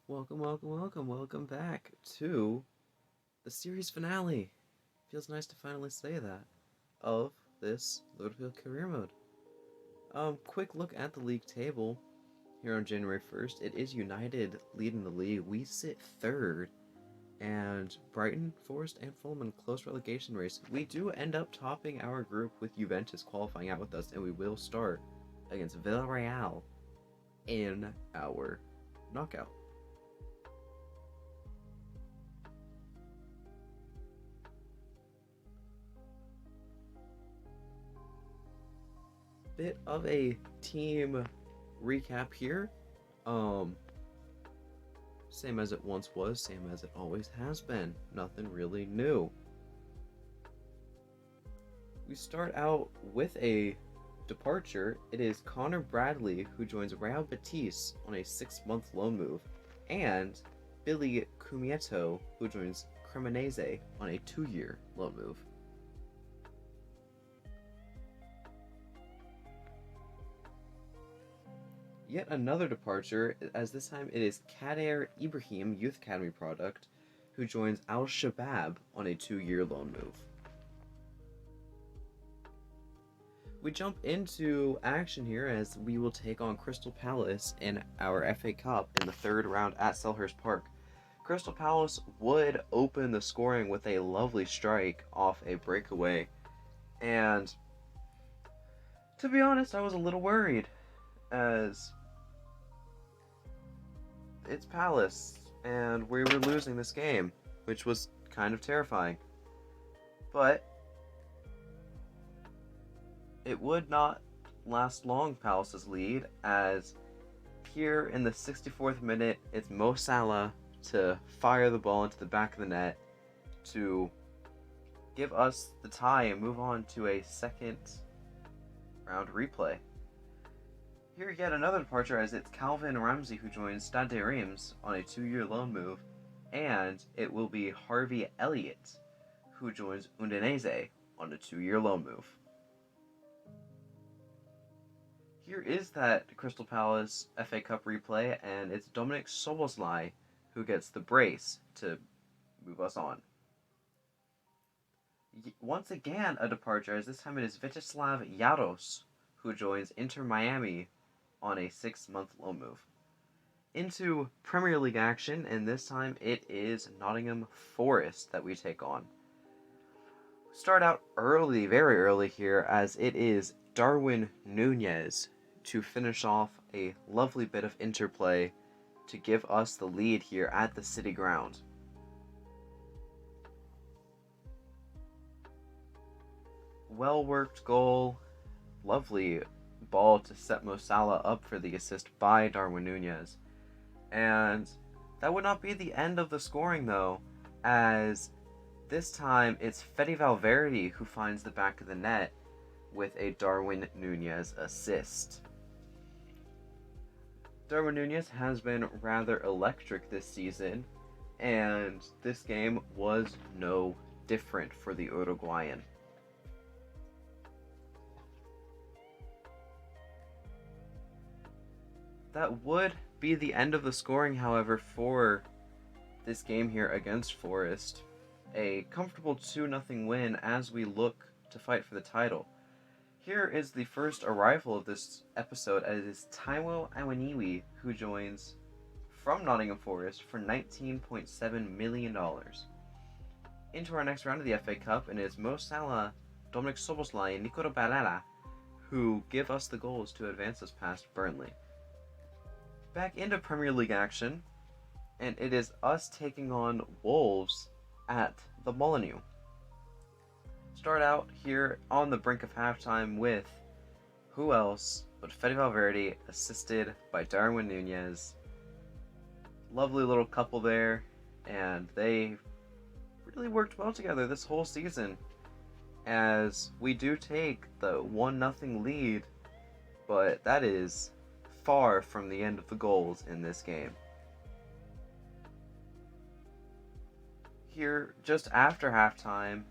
Welcome back to the series finale. Feels nice to finally say that of this Liverpool Career Mode. Quick look at the league table here on January 1st. It is United leading the league. We sit third, and Brighton, Forest, and Fulham in close relegation race. We do end up topping our group with Juventus qualifying out with us, and we will start against Villarreal in our knockout. Bit of a team recap here. Same as it once was, same as it always has been. Nothing really new. We start out with a departure. It is Connor Bradley, who joins Real Betis on a 6-month loan move, and Billy Cumieto, who joins Cremonese on a 2-year loan move. Yet another departure, as this time it is Kader Ibrahim, Youth Academy product, who joins Al Shabab on a 2-year loan move. We jump into action here as we will take on Crystal Palace in our FA Cup in the 3rd round at Selhurst Park. Crystal Palace would open the scoring with a lovely strike off a breakaway, and to be honest, I was a little worried, as it's Palace, and we were losing this game, which was kind of terrifying. But it would not last long, Palace's lead, as here in the 64th minute, it's Mo Salah to fire the ball into the back of the net to give us the tie and move on to a 2nd round replay. Here yet another departure, as it's Calvin Ramsey who joins Stade Reims on a 2-year loan move, and it will be Harvey Elliott who joins Udinese on a 2-year loan move. Here is that Crystal Palace FA Cup replay, and it's Dominik Szoboszlai who gets the brace to move us on. Once again a departure, as this time it is Vyacheslav Jaros who joins Inter Miami on a 6-month loan move. Into Premier League action, and this time it is Nottingham Forest that we take on. Start out early, very early here, as it is Darwin Nunez to finish off a lovely bit of interplay to give us the lead here at the City Ground. Well-worked goal, lovely ball to set Mo Salah up for the assist by Darwin Nunez. And that would not be the end of the scoring though, as this time it's Fede Valverde who finds the back of the net with a Darwin Nunez assist. Darwin Nunez has been rather electric this season, and this game was no different for the Uruguayan. That would be the end of the scoring, however, for this game here against Forest. A comfortable 2-0 win as we look to fight for the title. Here is the first arrival of this episode, as it is Taiwo Awoniyi who joins from Nottingham Forest for $19.7 million. Into our next round of the FA Cup, and it is Mo Salah, Dominik Szoboszlai, and Nico Barella who give us the goals to advance us past Burnley. Back into Premier League action, and it is us taking on Wolves at the Molineux. Start out here on the brink of halftime with who else but Fede Valverde, assisted by Darwin Nunez. Lovely little couple there, and they really worked well together this whole season, as we do take the 1-0 lead, but that is far from the end of the goals in this game. Here, just after halftime,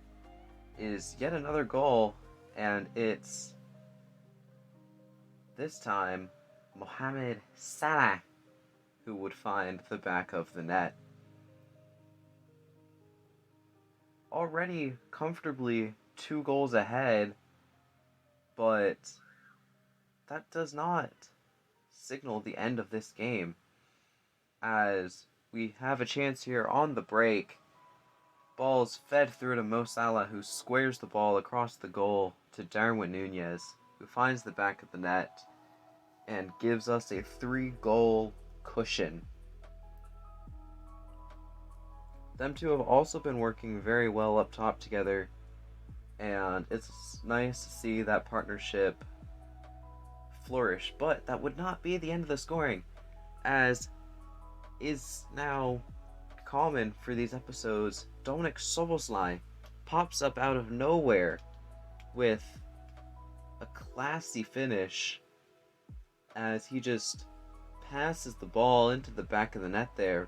is yet another goal, and it's this time Mohamed Salah who would find the back of the net. Already comfortably 2 goals ahead, but that does not signal the end of this game, as we have a chance here on the break. Ball's fed through to Mo Salah, who squares the ball across the goal to Darwin Nunez, who finds the back of the net and gives us a 3-goal cushion. Them two have also been working very well up top together, and it's nice to see that partnership flourish. But that would not be the end of the scoring, as is now common for these episodes. Dominik Szoboszlai pops up out of nowhere with a classy finish, as he just passes the ball into the back of the net there.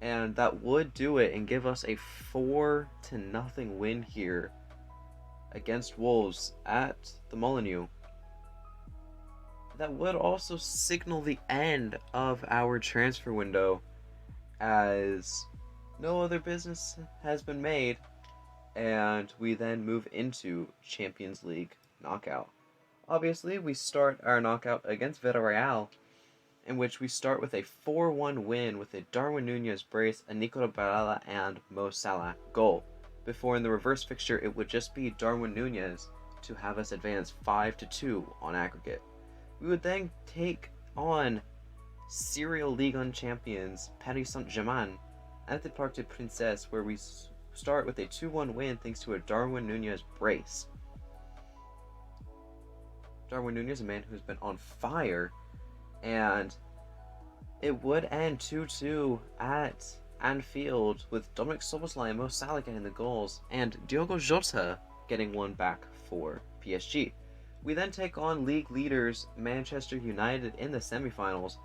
And that would do it and give us a 4-0 win here against Wolves at the Molineux. That would also signal the end of our transfer window, as no other business has been made, and we then move into Champions League knockout. Obviously, we start our knockout against Villarreal, in which we start with a 4-1 win with a Darwin Nunez brace, a Nicola Barella, and Mo Salah goal. Before in the reverse fixture, it would just be Darwin Nunez to have us advance 5-2 on aggregate. We would then take on serial Ligue 1 champions Paris Saint-Germain at the Parc des Princes, where we start with a 2-1 win thanks to a Darwin Nunez brace. Darwin Nunez, a man who's been on fire, and it would end 2-2 at Anfield, with Dominik Szoboszlai and Mo Salah getting the goals, and Diogo Jota getting one back for PSG. We then take on league leaders Manchester United in the semi-finals,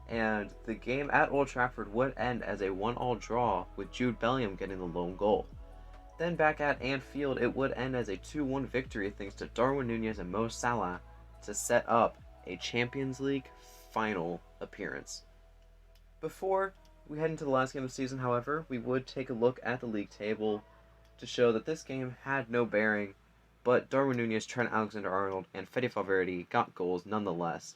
and the game at Old Trafford would end as a 1-1 draw, with Jude Bellingham getting the lone goal. Then back at Anfield, it would end as a 2-1 victory thanks to Darwin Nunez and Mo Salah to set up a Champions League final appearance. Before we head into the last game of the season, however, we would take a look at the league table to show that this game had no bearing, but Darwin Nunez, Trent Alexander-Arnold, and Fede Valverde got goals nonetheless.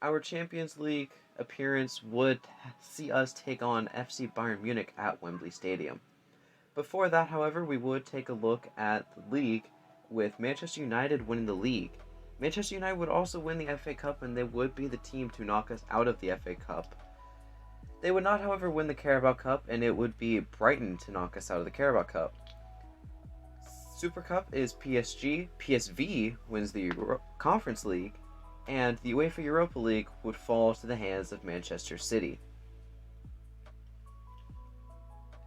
Our Champions League appearance would see us take on FC Bayern Munich at Wembley Stadium. Before that, however, we would take a look at the league, with Manchester United winning the league. Manchester United would also win the FA Cup, and they would be the team to knock us out of the FA Cup. They would not, however, win the Carabao Cup, and it would be Brighton to knock us out of the Carabao Cup. Super Cup is PSG, PSV wins the Conference League, and the UEFA Europa League would fall to the hands of Manchester City.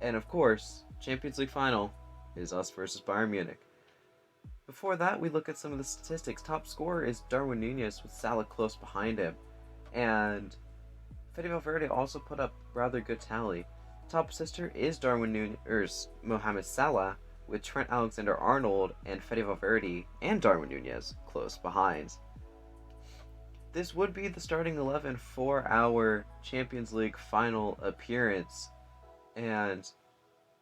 And of course, Champions League final is us versus Bayern Munich. Before that, we look at some of the statistics. Top scorer is Darwin Nunez, with Salah close behind him, and Fede Valverde also put up rather good tally. Top assister is Mohamed Salah, with Trent Alexander-Arnold and Fede Valverde and Darwin Nunez close behind. This would be the starting 11 for our Champions League final appearance, and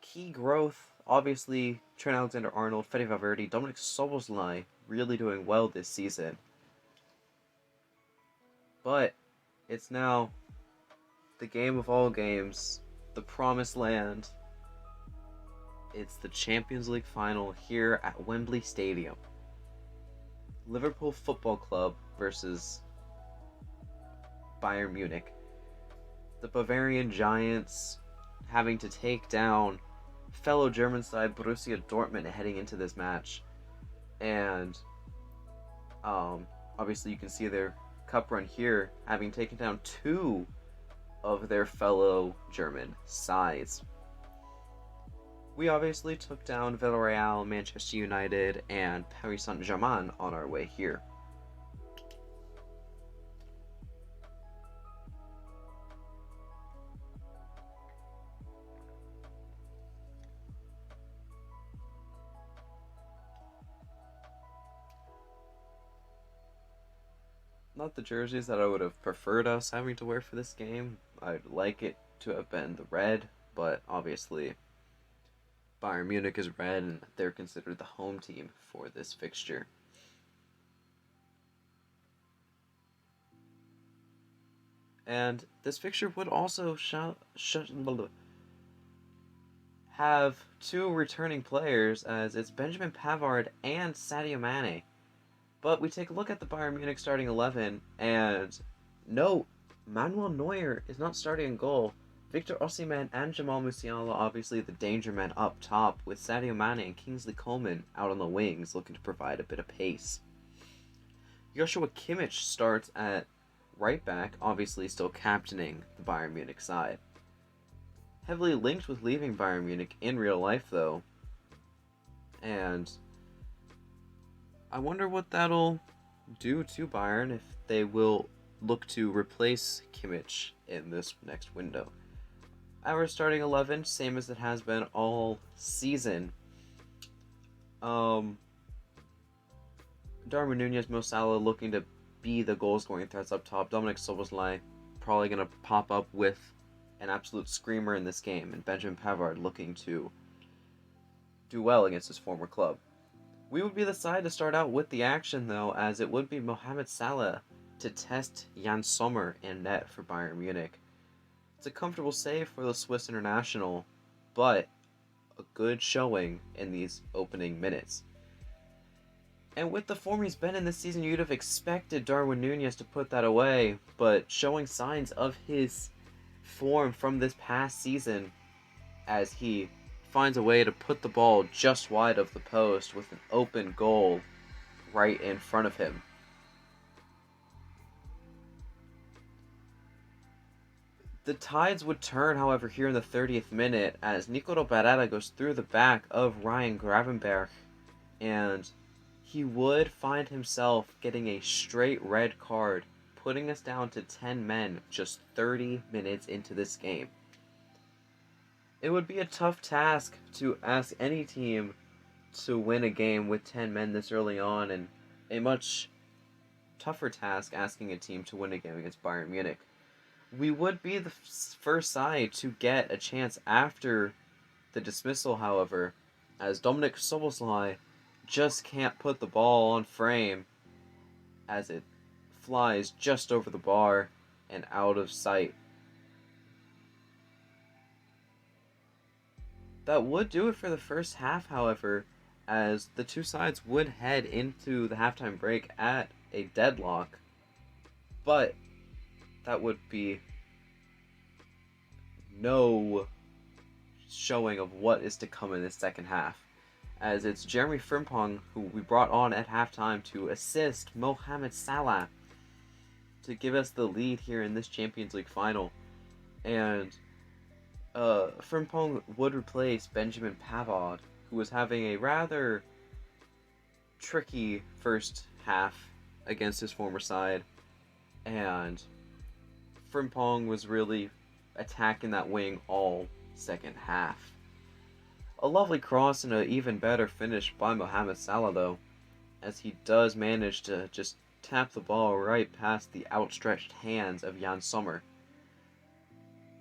key growth, obviously, Trent Alexander-Arnold, Fede Valverde, Dominik Szoboszlai really doing well this season. But it's now the game of all games, the promised land. It's the Champions League final here at Wembley Stadium. Liverpool Football Club versus Bayern Munich. The Bavarian Giants having to take down fellow German side Borussia Dortmund heading into this match. And obviously you can see their cup run here, having taken down 2 of their fellow German sides. We obviously took down Villarreal, Manchester United, and Paris Saint-Germain on our way here. not the jerseys that I would have preferred us having to wear for this game. I'd like it to have been the red, but obviously Bayern Munich is red and they're considered the home team for this fixture. And this fixture would also have two returning players, as it's Benjamin Pavard and Sadio Mane. But we take a look at the Bayern Munich starting 11, and no, Manuel Neuer is not starting in goal. Victor Osimhen and Jamal Musiala, obviously the danger men up top, with Sadio Mane and Kingsley Coman out on the wings looking to provide a bit of pace. Joshua Kimmich starts at right back, obviously still captaining the Bayern Munich side. Heavily linked with leaving Bayern Munich in real life, though. And I wonder what that'll do to Bayern if they will look to replace Kimmich in this next window. Our starting 11, same as it has been all season. Darwin Nunez, Mo Salah looking to be the goal-scoring threats up top. Dominik Szoboszlai probably going to pop up with an absolute screamer in this game, and Benjamin Pavard looking to do well against his former club. We would be the side to start out with the action, though, as it would be Mohamed Salah to test Jan Sommer in net for Bayern Munich. It's a comfortable save for the Swiss international, but a good showing in these opening minutes. And with the form he's been in this season, you'd have expected Darwin Nunez to put that away, but showing signs of his form from this past season as he finds a way to put the ball just wide of the post with an open goal right in front of him. The tides would turn, however, here in the 30th minute as Nicolo Barella goes through the back of Ryan Gravenberch, and he would find himself getting a straight red card, putting us down to 10 men just 30 minutes into this game. It would be a tough task to ask any team to win a game with 10 men this early on, and a much tougher task asking a team to win a game against Bayern Munich. We would be the first side to get a chance after the dismissal, however, as Dominik Szoboszlai just can't put the ball on frame as it flies just over the bar and out of sight. That would do it for the first half, however, as the two sides would head into the halftime break at a deadlock. But that would be no showing of what is to come in the second half, as it's Jeremy Frimpong who we brought on at halftime to assist Mohamed Salah to give us the lead here in this Champions League final. And Frimpong would replace Benjamin Pavard, who was having a rather tricky first half against his former side, and Frimpong was really attacking that wing all second half. A lovely cross and an even better finish by Mohamed Salah, though, as he does manage to just tap the ball right past the outstretched hands of Jan Sommer.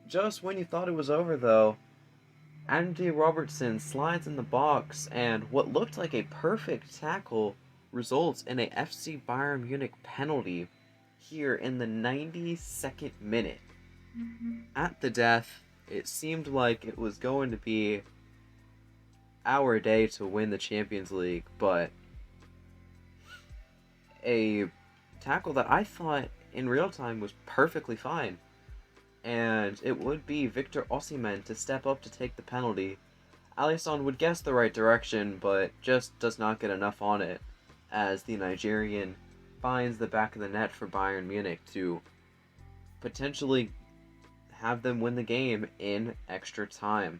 Just when you thought it was over, though, Andy Robertson slides in the box, and what looked like a perfect tackle results in a FC Bayern Munich penalty here in the 92nd minute. At the death, it seemed like it was going to be our day to win the Champions League, but a tackle that I thought in real time was perfectly fine. And it would be Victor Osimhen to step up to take the penalty. Alisson would guess the right direction, but just does not get enough on it, as the Nigerian finds the back of the net for Bayern Munich to potentially have them win the game in extra time.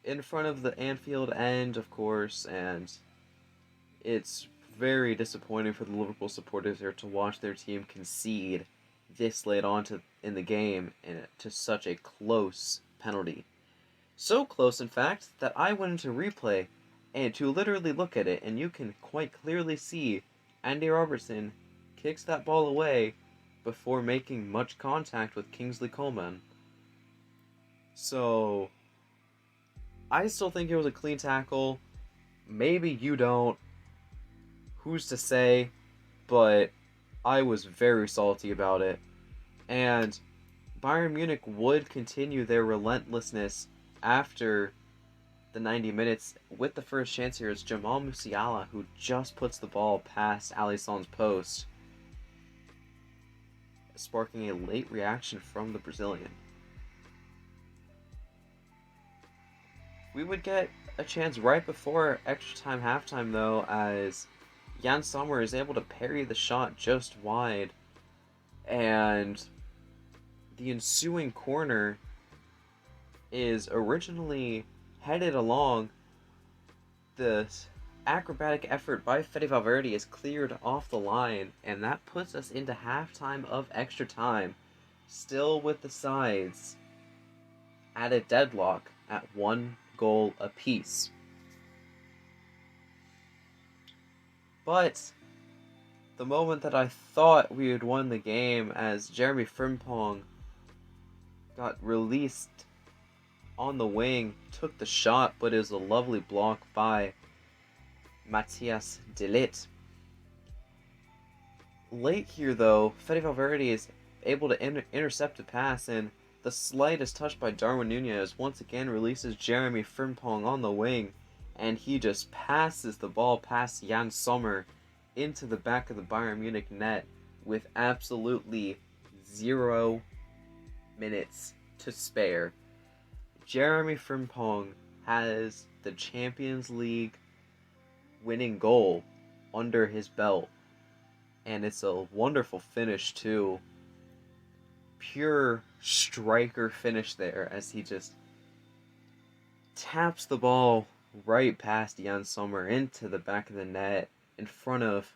In front of the Anfield end, of course, and it's very disappointing for the Liverpool supporters here to watch their team concede this late on in the game and to such a close penalty. So close, in fact, that I went into replay and to literally look at it, and you can quite clearly see Andy Robertson kicks that ball away before making much contact with Kingsley Coman. So, I still think it was a clean tackle. Maybe you don't. Who's to say? But I was very salty about it. And Bayern Munich would continue their relentlessness after the 90 minutes with the first chance here. It's Jamal Musiala who just puts the ball past Alisson's post, sparking a late reaction from the Brazilian. We would get a chance right before extra time halftime though, as Jan Sommer is able to parry the shot just wide, and the ensuing corner is originally headed along. The acrobatic effort by Fede Valverde is cleared off the line, and that puts us into halftime of extra time, still with the sides at a deadlock at 1 goal apiece. But the moment that I thought we had won the game, as Jeremy Frimpong got released on the wing, took the shot, but it was a lovely block by Matthias de Ligt. Late here though, Fede Valverde is able to intercept a pass, and the slightest touch by Darwin Nunez once again releases Jeremy Frimpong on the wing, and he just passes the ball past Jan Sommer into the back of the Bayern Munich net with absolutely 0 minutes to spare. Jeremy Frimpong has the Champions League winning goal under his belt, and it's a wonderful finish too. Pure striker finish there, as he just taps the ball right past Jan Sommer into the back of the net in front of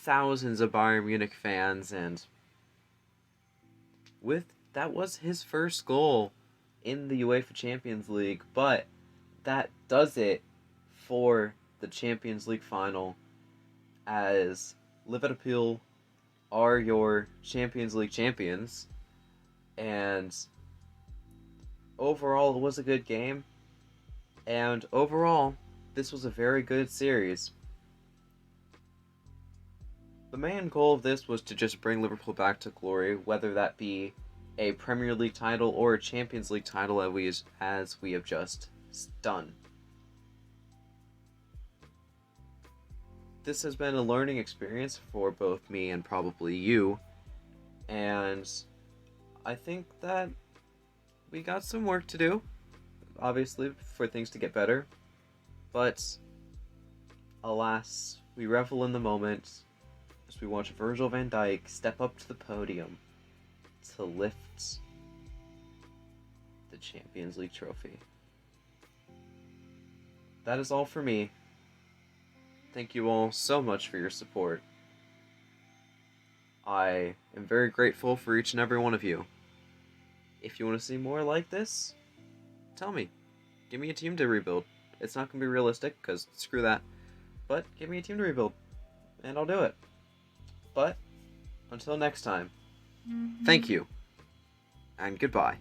thousands of Bayern Munich fans, and that was his first goal in the UEFA Champions League. But that does it for the Champions League final, as Liverpool are your Champions League champions. And overall, it was a good game. And overall, this was a very good series. The main goal of this was to just bring Liverpool back to glory, whether that be a Premier League title or a Champions League title, as we have just done. This has been a learning experience for both me and probably you, and I think that we got some work to do, obviously, for things to get better, but alas, we revel in the moment as we watch Virgil van Dijk step up to the podium to lift the Champions League trophy. That is all for me. Thank you all so much for your support. I am very grateful for each and every one of you. If you want to see more like this, tell me. Give me a team to rebuild. It's not going to be realistic, because screw that. But give me a team to rebuild, and I'll do it. But until next time, thank you, and goodbye.